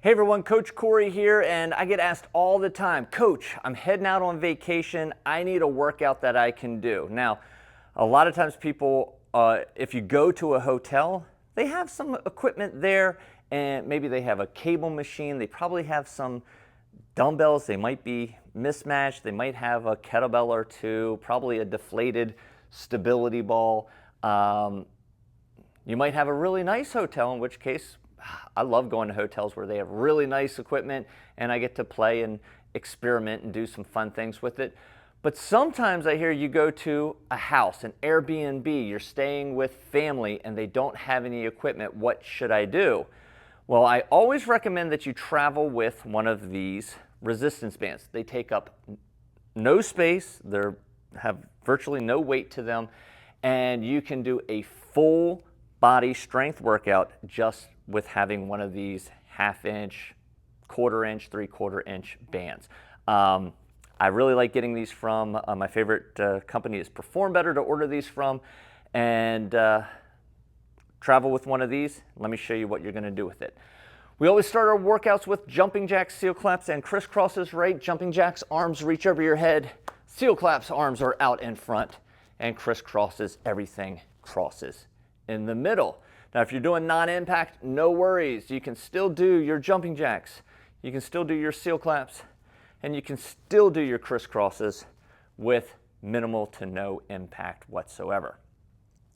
Hey everyone, Coach Corey here, and I get asked all the time, Coach, I'm heading out on vacation. I need a workout that I can do. Now, a lot of times people, if you go to a hotel, they have some equipment there, and maybe they have a cable machine. They probably have some dumbbells. They might be mismatched. They might have a kettlebell or two, probably a deflated stability ball. You might have a really nice hotel, in which case, I love going to hotels where they have really nice equipment and I get to play and experiment and do some fun things with it. But sometimes I hear you go to a house, an Airbnb, you're staying with family and they don't have any equipment. What should I do? Well, I always recommend that you travel with one of these resistance bands. They take up no space, they have virtually no weight to them, and you can do a full body strength workout just with having one of these 1/2 inch, 1/4 inch, 3/4 inch bands. I really like getting these from, my favorite company is Perform Better to order these from, and travel with one of these. Let me show you what you're gonna do with it. We always start our workouts with jumping jacks, seal claps, and crisscrosses, right? Jumping jacks, arms reach over your head. Seal claps, arms are out in front, and crisscrosses, everything crosses in the middle. Now, if you're doing non-impact, no worries. You can still do your jumping jacks. You can still do your seal claps, and you can still do your crisscrosses with minimal to no impact whatsoever.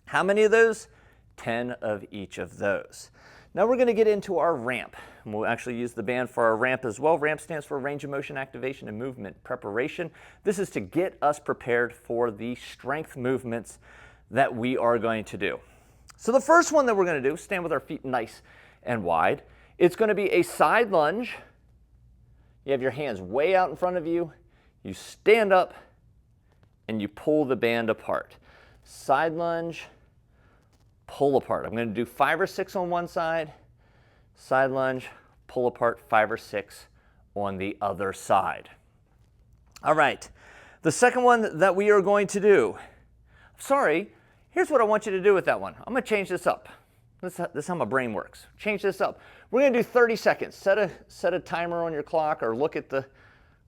How many of those? 10 of each of those. Now we're gonna get into our ramp. And we'll actually use the band for our ramp as well. Ramp stands for range of motion activation and movement preparation. This is to get us prepared for the strength movements that we are going to do. So the first one that we're going to do, stand with our feet nice and wide. It's going to be a side lunge. You have your hands way out in front of you. You stand up and you pull the band apart. Side lunge, pull apart. I'm going to do 5 or 6 on one side. Side lunge, pull apart, 5 or 6 on the other side. All right. The second one that we are going to do, here's what I want you to do with that one. I'm going to change this up. This is how my brain works. Change this up. We're going to do 30 seconds. Set a timer on your clock or look at the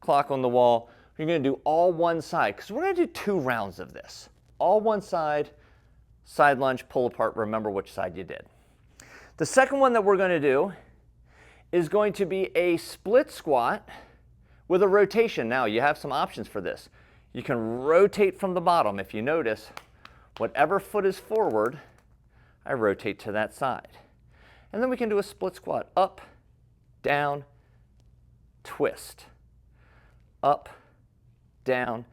clock on the wall. You're going to do all one side because we're going to do 2 rounds of this. All one side, side lunge, pull apart. Remember which side you did. The second one that we're going to do is going to be a split squat with a rotation. Now, you have some options for this. You can rotate from the bottom. If you notice, whatever foot is forward, I rotate to that side. And then we can do a split squat. Up, down, twist. Up, down,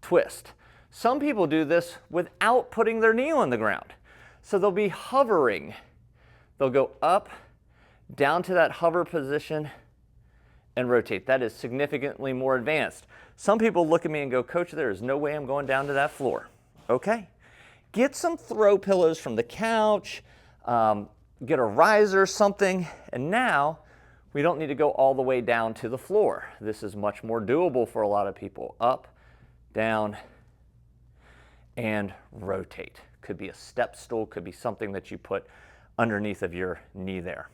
twist. Some people do this without putting their knee on the ground. So they'll be hovering. They'll go up, down to that hover position, and rotate. That is significantly more advanced. Some people look at me and go, Coach, there is no way I'm going down to that floor. Okay. Get some throw pillows from the couch, get a riser or something, and now we don't need to go all the way down to the floor. This is much more doable for a lot of people. Up, down, and rotate. Could be a step stool, could be something that you put underneath of your knee there.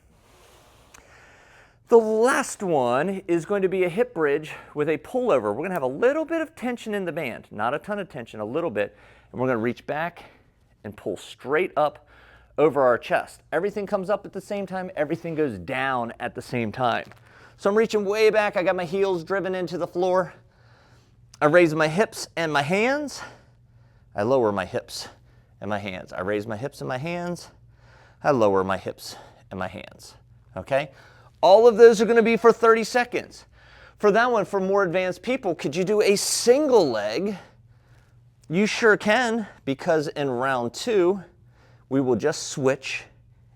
The last one is going to be a hip bridge with a pullover. We're going to have a little bit of tension in the band, not a ton of tension, a little bit. And we're going to reach back and pull straight up over our chest. Everything comes up at the same time. Everything goes down at the same time. So I'm reaching way back. I got my heels driven into the floor. I raise my hips and my hands. I lower my hips and my hands. I raise my hips and my hands. I lower my hips and my hands. Okay? All of those are going to be for 30 seconds. For that one, for more advanced people, could you do a single leg? You sure can, because in round 2, we will just switch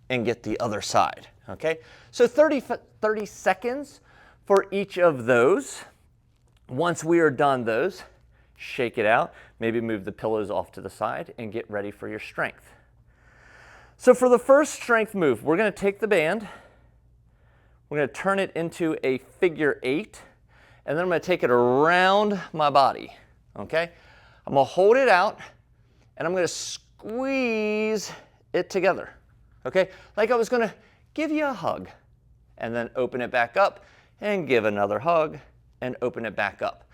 and get the other side, okay? So 30 seconds for each of those. Once we are done those, shake it out, maybe move the pillows off to the side and get ready for your strength. So for the first strength move, we're gonna take the band, we're gonna turn it into a figure 8, and then I'm gonna take it around my body, okay? I'm going to hold it out, and I'm going to squeeze it together, okay? Like I was going to give you a hug, and then open it back up and give another hug and open it back up.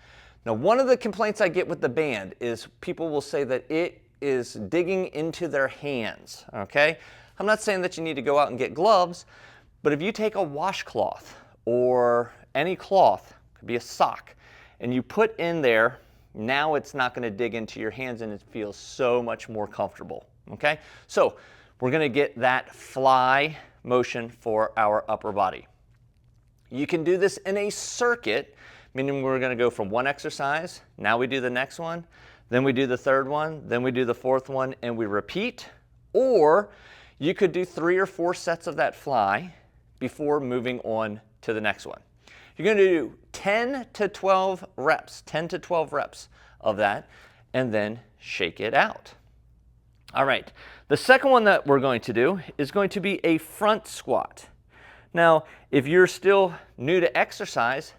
Now, one of the complaints I get with the band is people will say that it is digging into their hands, okay? I'm not saying that you need to go out and get gloves, but if you take a washcloth or any cloth, could be a sock, and you put in there, now it's not going to dig into your hands and it feels so much more comfortable, okay? So we're going to get that fly motion for our upper body. You can do this in a circuit, meaning we're going to go from one exercise, now we do the next one, then we do the third one, then we do the fourth one, and we repeat. Or you could do 3 or 4 sets of that fly before moving on to the next one. You're going to do 10 to 12 reps, 10 to 12 reps of that, and then shake it out. All right, the second one that we're going to do is going to be a front squat. Now, if you're still new to exercise,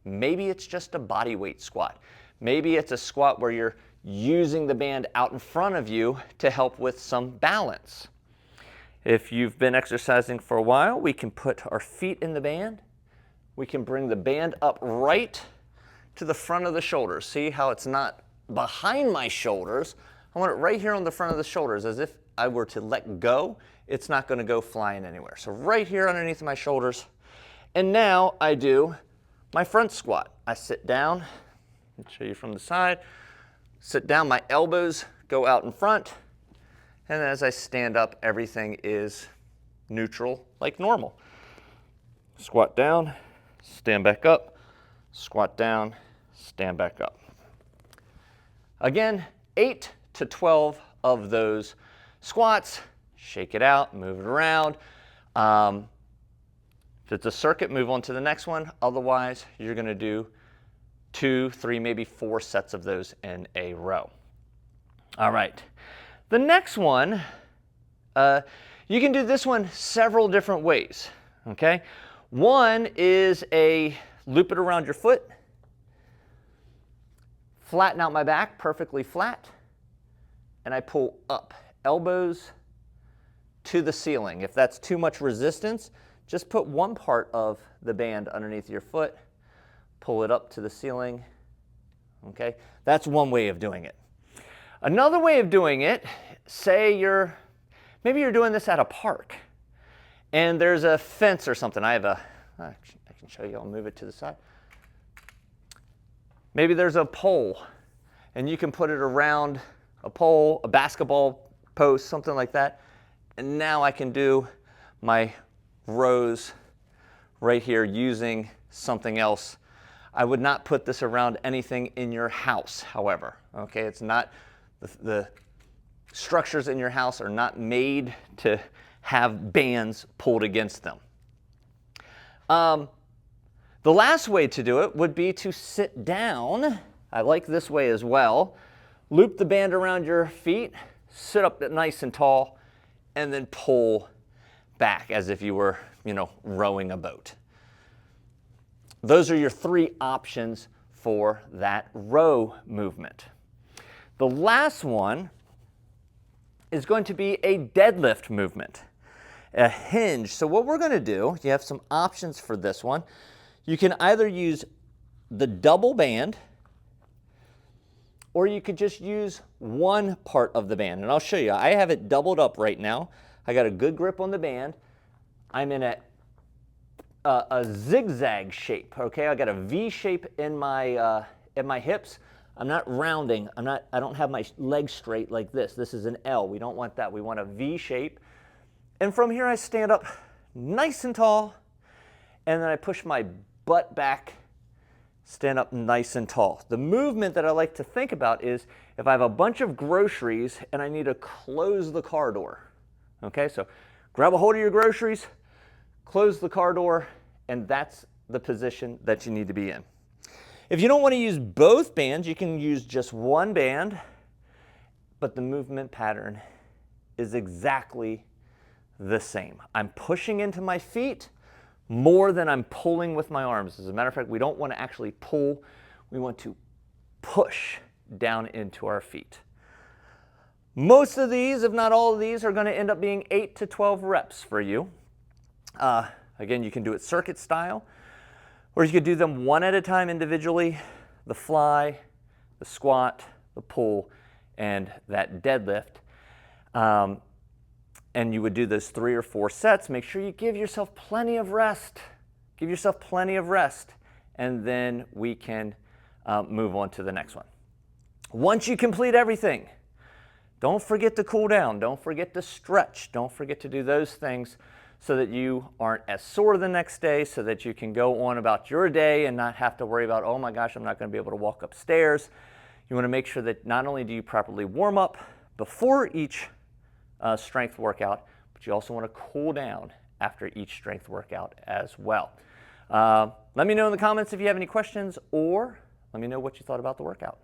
maybe it's just a body weight squat. Maybe it's a squat where you're using the band out in front of you to help with some balance. If you've been exercising for a while, we can put our feet in the band. We can bring the band up right to the front of the shoulders. See how it's not behind my shoulders? I want it right here on the front of the shoulders, as if I were to let go, it's not going to go flying anywhere. So right here underneath my shoulders. And now I do my front squat. I sit down, I'll show you from the side, sit down, my elbows go out in front, and as I stand up, everything is neutral, like normal. Squat down, stand back up, squat down, stand back up. Again, 8 to 12 of those squats, shake it out, move it around. If it's a circuit, move on to the next one. Otherwise, you're going to do 2, 3, maybe 4 sets of those in a row. All right. The next one, you can do this one several different ways, okay? One is a loop it around your foot, flatten out my back perfectly flat, and I pull up, elbows to the ceiling. If that's too much resistance, just put one part of the band underneath your foot, pull it up to the ceiling, okay? That's one way of doing it. Another way of doing it, say maybe you're doing this at a park and there's a fence or something. I can show you, I'll move it to the side. Maybe there's a pole and you can put it around a pole, a basketball post, something like that. And now I can do my rows right here using something else. I would not put this around anything in your house, however. Okay, it's not, the structures in your house are not made to have bands pulled against them. The last way to do it would be to sit down. I like this way as well. Loop the band around your feet, sit up nice and tall, and then pull back as if you were, rowing a boat. Those are your 3 options for that row movement. The last one is going to be a deadlift movement, a hinge. So what we're going to do, you have some options for this one. You can either use the double band, or you could just use one part of the band. And I'll show you. I have it doubled up right now. I got a good grip on the band. I'm in a zigzag shape, okay? I got a V shape in my hips. I'm not rounding. I don't have my legs straight like this. This is an L. We don't want that. We want a V shape. And from here I stand up nice and tall, and then I push my butt back, stand up nice and tall. The movement that I like to think about is if I have a bunch of groceries and I need to close the car door. Okay, so grab a hold of your groceries, close the car door, and that's the position that you need to be in. If you don't want to use both bands, you can use just one band, but the movement pattern is exactly the same. I'm pushing into my feet more than I'm pulling with my arms. As a matter of fact, we don't want to actually pull, we want to push down into our feet. Most of these, if not all of these, are going to end up being 8 to 12 reps for you. Again, you can do it circuit style, or you could do them one at a time individually, the fly, the squat, the pull, and that deadlift. And you would do those 3 or 4 sets. Make sure you give yourself plenty of rest. Give yourself plenty of rest, and then we can move on to the next one. Once you complete everything, don't forget to cool down. Don't forget to stretch. Don't forget to do those things so that you aren't as sore the next day, so that you can go on about your day and not have to worry about, oh my gosh, I'm not going to be able to walk upstairs. You want to make sure that not only do you properly warm up before each strength workout, but you also want to cool down after each strength workout as well. Let me know in the comments if you have any questions, or let me know what you thought about the workout.